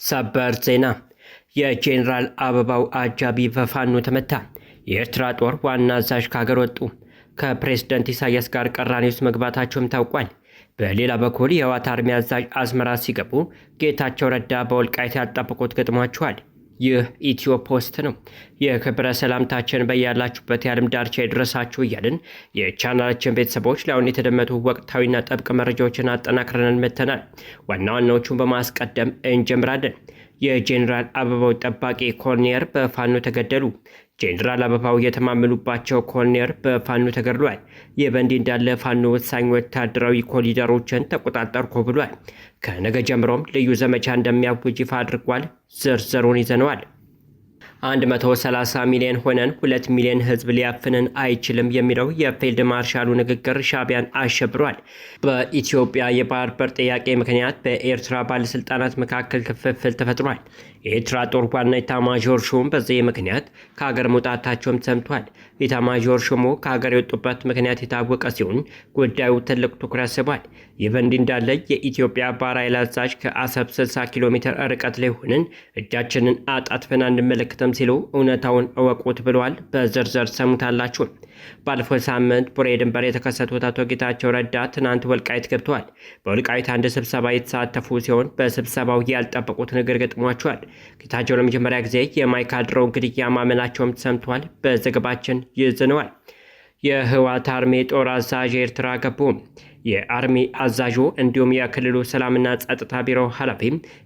ሰበር ዜና። የጄኔራል አበባው አጃቢ በፋኖ ተመታ። የኤርትራ ጦር ዋና አዛዥ ከሀገር ወጡ። ከፕሬዝዳንት ኢሳያስ ጋር ቅራኔ ውስጥ መግባታቸውም ታውቋል። በሌላ በኩል የህወሓት አርሚ አዛዥ አስመራ ሲገቡ ጌታቸው ረዳ በወልቃይት ያጣበቁት ገጥሟቸዋል። ይህ ኢትዮ ፖስት ነው። የክብረ ሰላምታችን በያላችሁበት የዓለም ዳርቻ ይድረሳችሁ እያልን የቻናላችን ቤተሰቦች ለአሁን የተደመጡ ወቅታዊና ጥብቅ መረጃዎችን አጠናክረን መጥተናል። ዋና ዋናዎቹን በማስቀደም እንጀምራለን። የጄኔራል አበባው ጠባቂ ኮሎኔል በፋኖ ተገደሉ። ጄኔራል አበባው የተማመኑባቸው ኮሎኔል በፋኖ ተገድሏል። ይህ በእንዲህ እንዳለ ፋኖ ወሳኝ ወታደራዊ ኮሪደሮችን ተቆጣጠርኩ ብሏል። ከነገ ጀምሮም ልዩ ዘመቻ እንደሚያውጅ ይፋ አድርጓል። ዝርዝሩን ይዘነዋል። 130 ሚሊዮን ሆነን 2 ሚሊዮን ህዝብ ሊያፍንን አይችልም የሚለው የፊልድ ማርሻሉ ንግግር ሻዕቢያን አሸብሯል። በኢትዮጵያ የባህር በር ጥያቄ ምክንያት በኤርትራ ባለስልጣናት መካከል ክፍፍል ተፈጥሯል። የኤርትራ ጦር ዋና ኢታማዦር ሹም በዚህ ምክንያት ከሀገር መውጣታቸውም ሰምቷል። ኢታማዦር ሹሙ ከሀገር የወጡበት ምክንያት የታወቀ ሲሆን ጉዳዩ ትልቅ ትኩረት ስቧል። ይህ በእንዲህ እንዳለ የኢትዮጵያ ባህር ኃይል አዛዥ ከአሰብ 60 ኪሎ ሜትር ርቀት ላይ ሆነን እጃችንን አጣጥፈን አንመለከትም ሲሉ እውነታውን እወቁት ብለዋል። በዝርዝር ሰሙታላችሁ። ባለፈው ሳምንት ቡሬ ድንበር የተከሰቱት አቶ ጌታቸው ረዳ ትናንት ወልቃይት ገብተዋል። በወልቃይት አንድ ስብሰባ የተሳተፉ ሲሆን በስብሰባው ያልጠበቁት ነገር ገጥሟቸዋል። ጌታቸው ለመጀመሪያ ጊዜ የማይካድራው ግድያ ማመናቸውም ተሰምቷል። በዘገባችን ይዘነዋል። የህወሓት አርሚ ጦር አዛዥ ኤርትራ ገቡ። የአርሚ አዛዡ እንዲሁም የክልሉ ሰላምና ጸጥታ ቢሮ ኃላፊ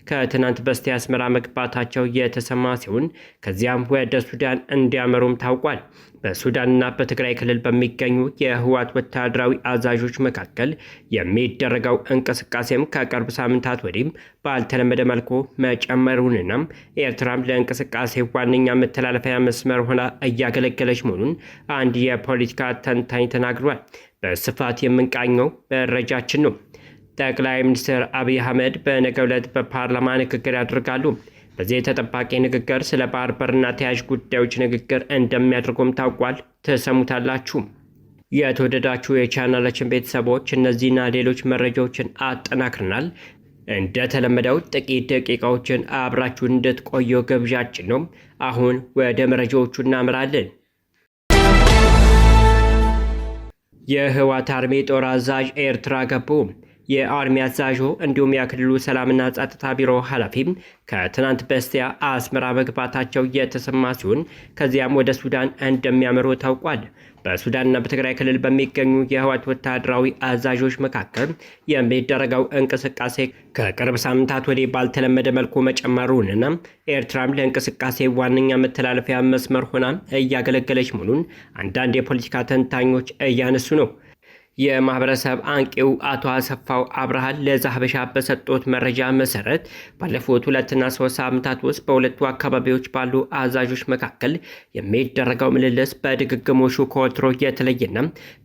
ከትናንት በስቲያ አስመራ መግባታቸው የተሰማ ሲሆን ከዚያም ወደ ሱዳን እንዲያመሩም ታውቋል። በሱዳንና በትግራይ ክልል በሚገኙ የህወሓት ወታደራዊ አዛዦች መካከል የሚደረገው እንቅስቃሴም ከቅርብ ሳምንታት ወዲህ ባልተለመደ መልኩ መጨመሩንና ኤርትራም ለእንቅስቃሴ ዋነኛ መተላለፊያ መስመር ሆና እያገለገለች መሆኑን አንድ የፖለቲካ ተንታኝ ተናግሯል። በስፋት የምንቃኘው መረጃችን ነው። ጠቅላይ ሚኒስትር አብይ አህመድ በነገው ዕለት በፓርላማ ንግግር ያደርጋሉ። በዚህ ተጠባቂ ንግግር ስለ ባህር በርና ተያያዥ ጉዳዮች ንግግር እንደሚያደርጉም ታውቋል። ተሰሙታላችሁ። የተወደዳችሁ የቻናላችን ቤተሰቦች እነዚህና ሌሎች መረጃዎችን አጠናክረናል። እንደተለመደው ጥቂት ደቂቃዎችን አብራችሁን እንድትቆዩ ግብዣችን ነው። አሁን ወደ መረጃዎቹ እናምራለን። የህወሓት አርሚ ጦር አዛዥ ኤርትራ ገቡ። የአርሚ አዛዡ እንዲሁም የክልሉ ሰላምና ጸጥታ ቢሮ ኃላፊ ከትናንት በስቲያ አስመራ መግባታቸው የተሰማ ሲሆን ከዚያም ወደ ሱዳን እንደሚያመሩ ታውቋል። በሱዳንና በትግራይ ክልል በሚገኙ የህወሓት ወታደራዊ አዛዦች መካከል የሚደረገው እንቅስቃሴ ከቅርብ ሳምንታት ወዲህ ባልተለመደ መልኩ መጨመሩንና ኤርትራም ለእንቅስቃሴ ዋነኛ መተላለፊያ መስመር ሆና እያገለገለች መሆኑን አንዳንድ የፖለቲካ ተንታኞች እያነሱ ነው። የማህበረሰብ አንቂው አቶ አሰፋው አብርሃን ለዛሀበሻ በሰጡት መረጃ መሰረት ባለፉት 2 እና 3 ሳምንታት ውስጥ በሁለቱ አካባቢዎች ባሉ አዛዦች መካከል የሚደረገው ምልልስ በድግግሞሹ ከወትሮ የተለየና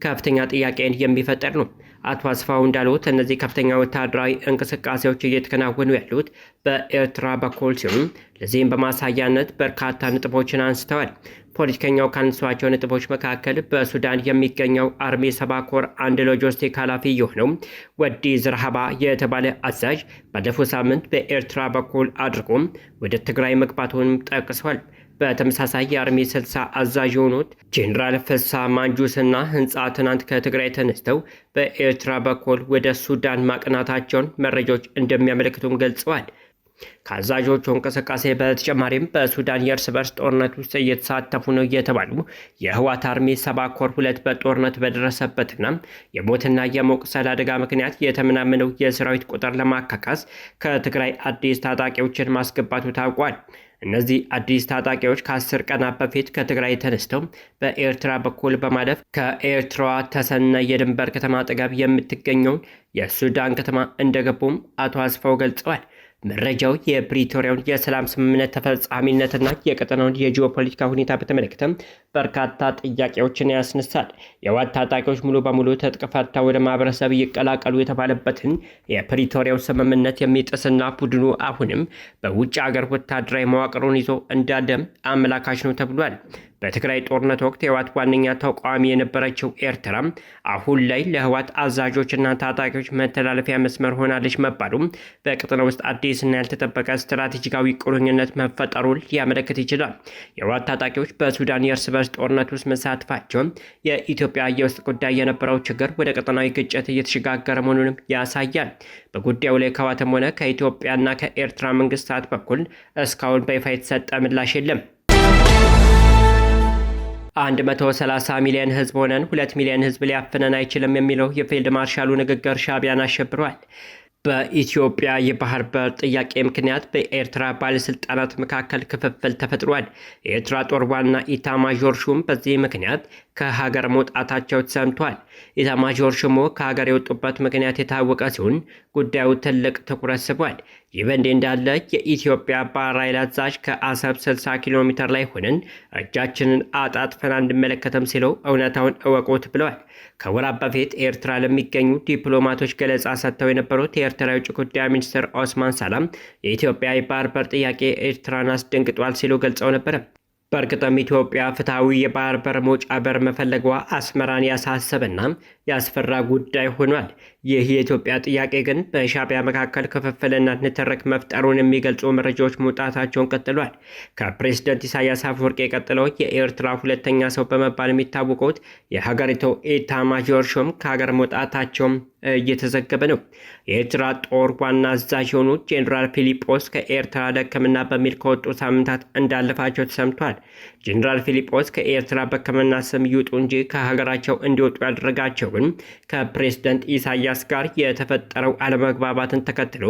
ከፍተኛ ጥያቄን የሚፈጠር ነው። አቶ አስፋው እንዳሉት እነዚህ ከፍተኛ ወታደራዊ እንቅስቃሴዎች እየተከናወኑ ያሉት በኤርትራ በኩል ሲሆን ለዚህም በማሳያነት በርካታ ነጥቦችን አንስተዋል። ፖለቲከኛው ካነሷቸው ነጥቦች መካከል በሱዳን የሚገኘው አርሚ 7 ኮር አንድ ሎጂስቲክ ኃላፊ የሆነው ወዲ ዝርሃባ የተባለ አዛዥ ባለፈው ሳምንት በኤርትራ በኩል አድርጎ ወደ ትግራይ መግባቱንም ጠቅሷል። በተመሳሳይ የአርሚ 60 አዛዥ የሆኑት ጄኔራል ፍሳ ማንጁስና ህንፃ ትናንት ከትግራይ ተነስተው በኤርትራ በኩል ወደ ሱዳን ማቅናታቸውን መረጃዎች እንደሚያመለክቱም ገልጸዋል። ከአዛዦቹ እንቅስቃሴ በተጨማሪም በሱዳን የእርስ በርስ ጦርነት ውስጥ እየተሳተፉ ነው የተባሉ የህወሓት አርሚ 7 ኮር 2 በጦርነት በደረሰበትና የሞትና የመቁሰል አደጋ ምክንያት የተመናመነው የሰራዊት ቁጥር ለማካካስ ከትግራይ አዲስ ታጣቂዎችን ማስገባቱ ታውቋል። እነዚህ አዲስ ታጣቂዎች ከ10 ቀናት በፊት ከትግራይ ተነስተው በኤርትራ በኩል በማለፍ ከኤርትራዋ ተሰነ የድንበር ከተማ አጠገብ የምትገኘውን የሱዳን ከተማ እንደገቡም አቶ አስፋው ገልጸዋል። መረጃው የፕሪቶሪያውን የሰላም ስምምነት ተፈጻሚነትና የቀጠናውን የጂኦፖለቲካ ሁኔታ በተመለከተ በርካታ ጥያቄዎችን ያስነሳል። የህወሓት ታጣቂዎች ሙሉ በሙሉ ትጥቅ ፈትተው ወደ ማህበረሰብ ይቀላቀሉ የተባለበትን የፕሪቶሪያው ስምምነት የሚጥስና ቡድኑ አሁንም በውጭ ሀገር ወታደራዊ መዋቅሩን ይዞ እንዳለ አመላካች ነው ተብሏል። በትግራይ ጦርነት ወቅት የህወሓት ዋነኛ ተቃዋሚ የነበረችው ኤርትራ አሁን ላይ ለህወሓት አዛዦችና ታጣቂዎች መተላለፊያ መስመር ሆናለች መባሉ በቀጠና ውስጥ አዲስና ያልተጠበቀ ስትራቴጂካዊ ቁርኝነት መፈጠሩን ሊያመለክት ይችላል። የህወሓት ታጣቂዎች በሱዳን የእርስ በርስ ጦርነት ውስጥ መሳተፋቸው የኢትዮጵያ የውስጥ ጉዳይ የነበረው ችግር ወደ ቀጠናዊ ግጭት እየተሸጋገረ መሆኑንም ያሳያል። በጉዳዩ ላይ ከህወሓትም ሆነ ከኢትዮጵያና ከኤርትራ መንግስታት በኩል እስካሁን በይፋ የተሰጠ ምላሽ የለም። 130 ሚሊዮን ህዝብ ሆነን 2 ሚሊዮን ህዝብ ሊያፍነን አይችልም የሚለው የፊልድ ማርሻሉ ንግግር ሻዕቢያን አሸብሯል። በኢትዮጵያ የባህር በር ጥያቄ ምክንያት በኤርትራ ባለስልጣናት መካከል ክፍፍል ተፈጥሯል። የኤርትራ ጦር ዋና ኢታማዦር ሹም በዚህ ምክንያት ከሀገር መውጣታቸው ተሰምቷል። ኢታማዦር ሹሙ ከሀገር የወጡበት ምክንያት የታወቀ ሲሆን ጉዳዩ ትልቅ ትኩረት ስቧል። ይህ በእንዲህ እንዳለ የኢትዮጵያ ባህር ኃይል አዛዥ ከአሰብ 60 ኪሎ ሜትር ላይ ሆነን እጃችንን አጣጥፈን አንመለከተም ሲለው እውነታውን እወቁት ብለዋል። ከወራት በፊት ኤርትራ ለሚገኙ ዲፕሎማቶች ገለጻ ሰጥተው የነበሩት የኤርትራ የውጭ ጉዳይ ሚኒስትር ኦስማን ሳላም የኢትዮጵያ የባህር በር ጥያቄ ኤርትራን አስደንግጧል ሲሉ ገልጸው ነበር። በእርግጥም ኢትዮጵያ ፍትሐዊ የባህር በር መውጫ በር መፈለጓ አስመራን ያሳሰበና ያስፈራ ጉዳይ ሆኗል። ይህ የኢትዮጵያ ጥያቄ ግን በሻዕቢያ መካከል ክፍፍልና ንትርክ መፍጠሩን የሚገልጹ መረጃዎች መውጣታቸውን ቀጥሏል። ከፕሬዝደንት ኢሳያስ አፈወርቂ ቀጥለው የኤርትራ ሁለተኛ ሰው በመባል የሚታወቁት የሀገሪቱ ኢታማዦር ሹም ከሀገር መውጣታቸውም እየተዘገበ ነው። የኤርትራ ጦር ዋና አዛዥ የሆኑት ጄኔራል ፊሊጶስ ከኤርትራ ለሕክምና በሚል ከወጡ ሳምንታት እንዳለፋቸው ተሰምቷል። ጄኔራል ፊሊጶስ ከኤርትራ በሕክምና ስም ይውጡ እንጂ ከሀገራቸው እንዲወጡ ያደረጋቸው ግን ከፕሬዝደንት ኢሳያስ ጋር የተፈጠረው አለመግባባትን ተከትሎ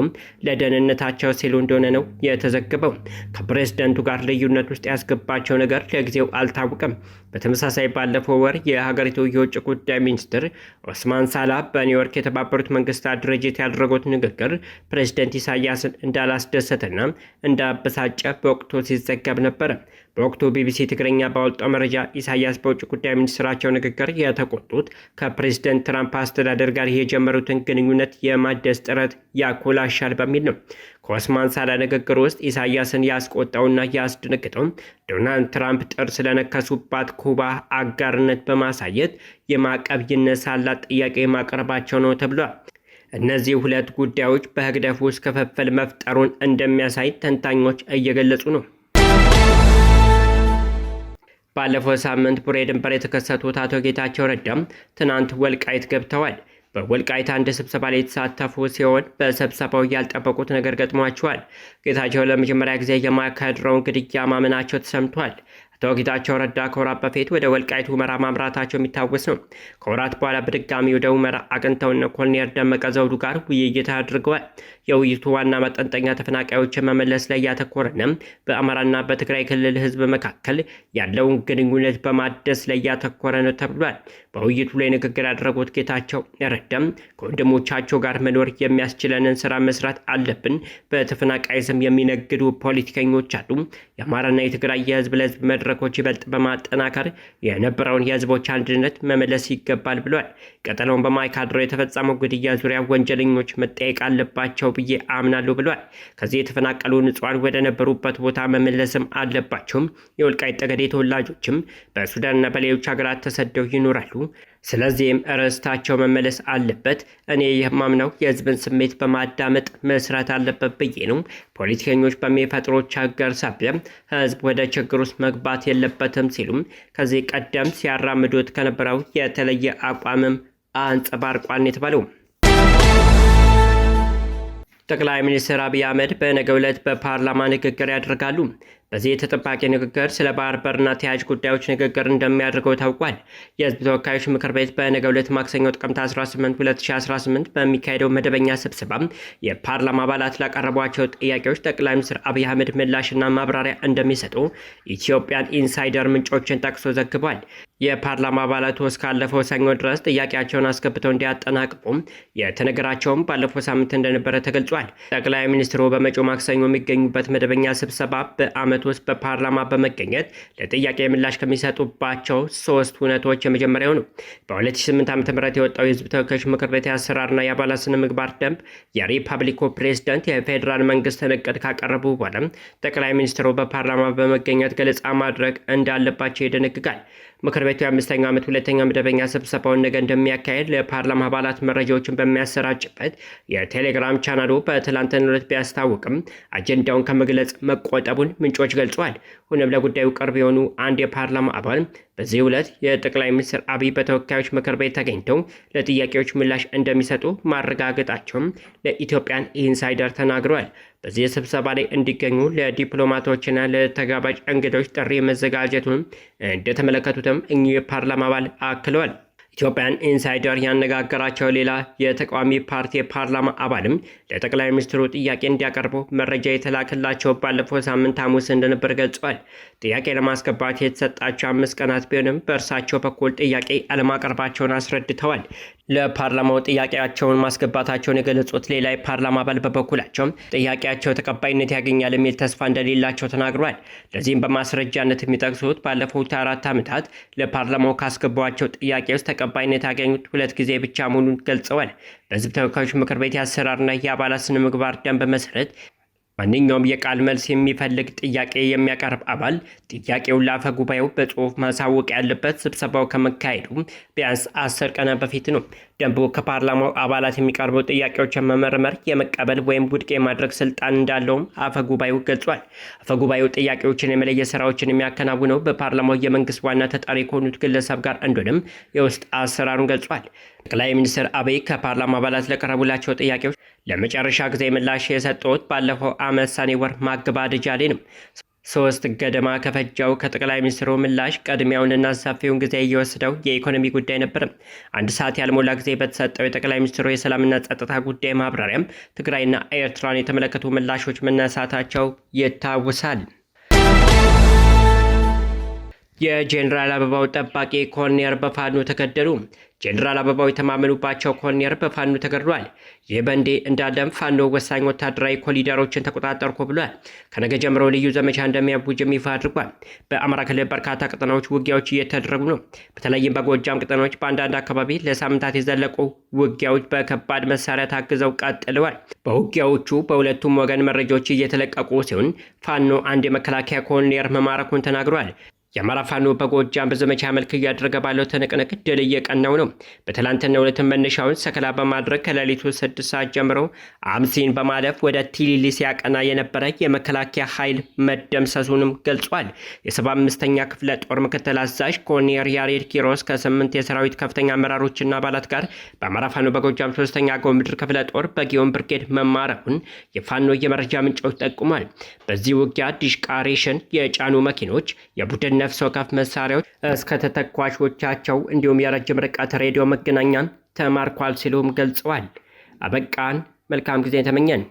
ለደህንነታቸው ሲሉ እንደሆነ ነው የተዘገበው። ከፕሬዝደንቱ ጋር ልዩነት ውስጥ ያስገባቸው ነገር ለጊዜው አልታወቀም። በተመሳሳይ ባለፈው ወር የሀገሪቱ የውጭ ጉዳይ ሚኒስትር ኦስማን ሳላ በኒውዮርክ የተባበሩት መንግስታት ድርጅት ያደረጉት ንግግር ፕሬዝደንት ኢሳያስን እንዳላስደሰተና እንዳበሳጨ በወቅቱ ሲዘገብ ነበር። በወቅቱ ቢቢሲ ትግርኛ ባወጣው መረጃ ኢሳያስ በውጭ ጉዳይ ሚኒስትራቸው ንግግር የተቆጡት ከፕሬዝደንት ትራምፕ አስተዳደር ጋር የጀመሩትን ግንኙነት የማደስ ጥረት ያኮላሻል በሚል ነው። ከኦስማን ሳላ ንግግር ውስጥ ኢሳያስን ያስቆጣውና ያስደነግጠው ዶናልድ ትራምፕ ጥርስ ስለነከሱባት ኩባ አጋርነት በማሳየት የማዕቀብ ይነሳላት ጥያቄ ማቅረባቸው ነው ተብሏል። እነዚህ ሁለት ጉዳዮች በህግደፍ ውስጥ ክፍፍል መፍጠሩን እንደሚያሳይ ተንታኞች እየገለጹ ነው። ባለፈው ሳምንት ቡሬ ድንበር የተከሰቱት አቶ ጌታቸው ረዳም ትናንት ወልቃይት ገብተዋል። በወልቃይት አንድ ስብሰባ ላይ የተሳተፉ ሲሆን በስብሰባው ያልጠበቁት ነገር ገጥሟቸዋል። ጌታቸው ለመጀመሪያ ጊዜ የማያካሄድረውን ግድያ ማመናቸው ተሰምቷል። አቶ ጌታቸው ረዳ ከወራት በፊት ወደ ወልቃይት ሁመራ ማምራታቸው የሚታወስ ነው። ከወራት በኋላ በድጋሚ ወደ ሁመራ አቅንተውና ኮሎኔል ደመቀ ዘውዱ ጋር ውይይት አድርገዋል። የውይይቱ ዋና ማጠንጠኛ ተፈናቃዮችን መመለስ ላይ ያተኮረና በአማራና በትግራይ ክልል ህዝብ መካከል ያለውን ግንኙነት በማደስ ላይ ያተኮረ ነው ተብሏል። በውይይቱ ላይ ንግግር ያደረጉት ጌታቸው ረዳም ከወንድሞቻቸው ጋር መኖር የሚያስችለንን ስራ መስራት አለብን። በተፈናቃይ ስም የሚነግዱ ፖለቲከኞች አሉ። የአማራና የትግራይ የህዝብ ለህዝብ መድረኮች ይበልጥ በማጠናከር የነበረውን የህዝቦች አንድነት መመለስ ይገባል ብሏል። ቀጠናውን በማይካድሮ የተፈጸመው ግድያ ዙሪያ ወንጀለኞች መጠየቅ አለባቸው ብዬ አምናለሁ ብሏል። ከዚህ የተፈናቀሉ ንጹሃን ወደ ነበሩበት ቦታ መመለስም አለባቸውም። የወልቃይት ጠገዴ ተወላጆችም በሱዳንና በሌሎች ሀገራት ተሰደው ይኖራሉ። ስለዚህም ርስታቸው መመለስ አለበት። እኔ የማምነው የህዝብን ስሜት በማዳመጥ መስራት አለበት ብዬ ነው። ፖለቲከኞች በሚፈጥሩት ችግር ሳቢያ ህዝብ ወደ ችግር ውስጥ መግባት የለበትም ሲሉም ከዚህ ቀደም ሲያራምዱት ከነበረው የተለየ አቋምም አንጸባርቋል የተባለው ጠቅላይ ሚኒስትር አብይ አህመድ በነገው ዕለት በፓርላማ ንግግር ያደርጋሉ። በዚህ ተጠባቂ ንግግር ስለ ባህር በርና ተያያዥ ጉዳዮች ንግግር እንደሚያደርገው ታውቋል። የህዝብ ተወካዮች ምክር ቤት በነገው ዕለት ማክሰኞ ጥቅምት 18 2018 በሚካሄደው መደበኛ ስብሰባ የፓርላማ አባላት ላቀረቧቸው ጥያቄዎች ጠቅላይ ሚኒስትር አብይ አህመድ ምላሽና ማብራሪያ እንደሚሰጡ ኢትዮጵያን ኢንሳይደር ምንጮችን ጠቅሶ ዘግቧል። የፓርላማ አባላቱ እስካለፈው ሰኞ ድረስ ጥያቄያቸውን አስገብተው እንዲያጠናቅቁም የተነገራቸውም ባለፈው ሳምንት እንደነበረ ተገልጿል። ጠቅላይ ሚኒስትሩ በመጪው ማክሰኞ የሚገኙበት መደበኛ ስብሰባ በዓመት ውስጥ በፓርላማ በመገኘት ለጥያቄ ምላሽ ከሚሰጡባቸው 3 ሁነቶች የመጀመሪያው ነው። በ2008 ዓ.ም የወጣው የህዝብ ተወካዮች ምክር ቤት የአሰራርና የአባላት ስነ ምግባር ደንብ የሪፐብሊኩ ፕሬዝዳንት የፌዴራል መንግስትን እቅድ ካቀረቡ በኋላ ጠቅላይ ሚኒስትሩ በፓርላማ በመገኘት ገለጻ ማድረግ እንዳለባቸው ይደነግጋል። ምክር ቤቱ የ5ኛው ዓመት ሁለተኛ መደበኛ ስብሰባውን ነገ እንደሚያካሄድ ለፓርላማ አባላት መረጃዎችን በሚያሰራጭበት የቴሌግራም ቻናሉ በትላንትናው ዕለት ቢያስታውቅም አጀንዳውን ከመግለጽ መቆጠቡን ምንጮች ገልጸዋል። ሆኖም ለጉዳዩ ቅርብ የሆኑ አንድ የፓርላማ አባል በዚህ ዕለት የጠቅላይ ሚኒስትር አብይ በተወካዮች ምክር ቤት ተገኝተው ለጥያቄዎች ምላሽ እንደሚሰጡ ማረጋገጣቸውም ለኢትዮጵያን ኢንሳይደር ተናግረዋል። በዚህ ስብሰባ ላይ እንዲገኙ ለዲፕሎማቶችና ለተጋባዥ እንግዶች ጥሪ መዘጋጀቱን እንደተመለከቱትም እኚሁ የፓርላማ አባል አክለዋል። ኢትዮጵያን ኢንሳይደር ያነጋገራቸው ሌላ የተቃዋሚ ፓርቲ የፓርላማ አባልም ለጠቅላይ ሚኒስትሩ ጥያቄ እንዲያቀርቡ መረጃ የተላከላቸው ባለፈው ሳምንት ሐሙስ እንደነበር ገልጸዋል። ጥያቄ ለማስገባት የተሰጣቸው 5 ቀናት ቢሆንም በእርሳቸው በኩል ጥያቄ አለማቅረባቸውን አስረድተዋል። ለፓርላማው ጥያቄያቸውን ማስገባታቸውን የገለጹት ሌላ የፓርላማ አባል በበኩላቸው ጥያቄያቸው ተቀባይነት ያገኛል የሚል ተስፋ እንደሌላቸው ተናግረዋል። ለዚህም በማስረጃነት የሚጠቅሱት ባለፉት 4 ዓመታት ለፓርላማው ካስገቧቸው ጥያቄ ውስጥ ተቀባይነት ያገኙት 2 ጊዜ ብቻ መሆኑን ገልጸዋል። በሕዝብ ተወካዮች ምክር ቤት የአሰራርና የአባላት ስነ ምግባር ደንብ መሰረት ማንኛውም የቃል መልስ የሚፈልግ ጥያቄ የሚያቀርብ አባል ጥያቄውን ለአፈ ጉባኤው በጽሁፍ ማሳወቅ ያለበት ስብሰባው ከመካሄዱ ቢያንስ 10 ቀናት በፊት ነው። ደንቡ ከፓርላማው አባላት የሚቀርቡ ጥያቄዎችን መመርመር፣ የመቀበል ወይም ውድቅ የማድረግ ስልጣን እንዳለውም አፈ ጉባኤው ገልጿል። አፈ ጉባኤው ጥያቄዎችን የመለየት ስራዎችን የሚያከናውነው በፓርላማው የመንግስት ዋና ተጠሪ ከሆኑት ግለሰብ ጋር እንደሆነም የውስጥ አሰራሩን ገልጿል። ጠቅላይ ሚኒስትር አብይ ከፓርላማ አባላት ለቀረቡላቸው ጥያቄዎች ለመጨረሻ ጊዜ ምላሽ የሰጡት ባለፈው ዓመት ሰኔ ወር ማገባደጃ ላይ ነው። 3 ገደማ ከፈጃው ከጠቅላይ ሚኒስትሩ ምላሽ ቀድሚያውንና ሰፊውን ጊዜ እየወሰደው የኢኮኖሚ ጉዳይ ነበር። 1 ሰዓት ያልሞላ ጊዜ በተሰጠው የጠቅላይ ሚኒስትሩ የሰላምና ጸጥታ ጉዳይ ማብራሪያም ትግራይና ኤርትራን የተመለከቱ ምላሾች መነሳታቸው ይታወሳል። የጄኔራል አበባው ጠባቂ ኮሎኔል በፋኖ ተገደሉ። ጄኔራል አበባው የተማመኑባቸው ኮሎኔል በፋኖ ተገድሏል። ይህ በእንዲህ እንዳለም ፋኖ ወሳኝ ወታደራዊ ኮሪደሮችን ተቆጣጠርኩ ብሏል። ከነገ ጀምሮ ልዩ ዘመቻ እንደሚያውጅም ይፋ አድርጓል። በአማራ ክልል በርካታ ቀጠናዎች ውጊያዎች እየተደረጉ ነው። በተለይም በጎጃም ቀጠናዎች በአንዳንድ አካባቢ ለሳምንታት የዘለቁ ውጊያዎች በከባድ መሳሪያ ታግዘው ቀጥለዋል። በውጊያዎቹ በሁለቱም ወገን መረጃዎች እየተለቀቁ ሲሆን ፋኖ አንድ የመከላከያ ኮሎኔል መማረኩን ተናግሯል። የአማራ ፋኖ በጎጃም በዘመቻ መልክ እያደረገ ባለው ትንቅንቅ ድል እየቀናው ነው። በትላንትናው ዕለት መነሻውን ሰከላ በማድረግ ከሌሊቱ 6 ሰዓት ጀምሮ አምሲን በማለፍ ወደ ቲሊሊ ሲያቀና የነበረ የመከላከያ ኃይል መደምሰሱንም ገልጿል። የ75ኛ ክፍለ ጦር ምክትል አዛዥ ኮሎኔል ያሬድ ኪሮስ ከ8 የሰራዊት ከፍተኛ አመራሮችና አባላት ጋር በአማራ ፋኖ በጎጃም 3ኛ አገው ምድር ክፍለ ጦር በጊዮን ብርጌድ መማረኩን የፋኖ የመረጃ ምንጮች ጠቁሟል። በዚህ ውጊያ ዲሽቃ ሬሽን የጫኑ መኪኖች፣ የቡድን ነፍስ ወከፍ መሳሪያዎች እስከ ተተኳሾቻቸው እንዲሁም የረጅም ርቀት ሬዲዮ መገናኛን ተማርኳል ሲሉም ገልጸዋል። አበቃን። መልካም ጊዜ ተመኘን።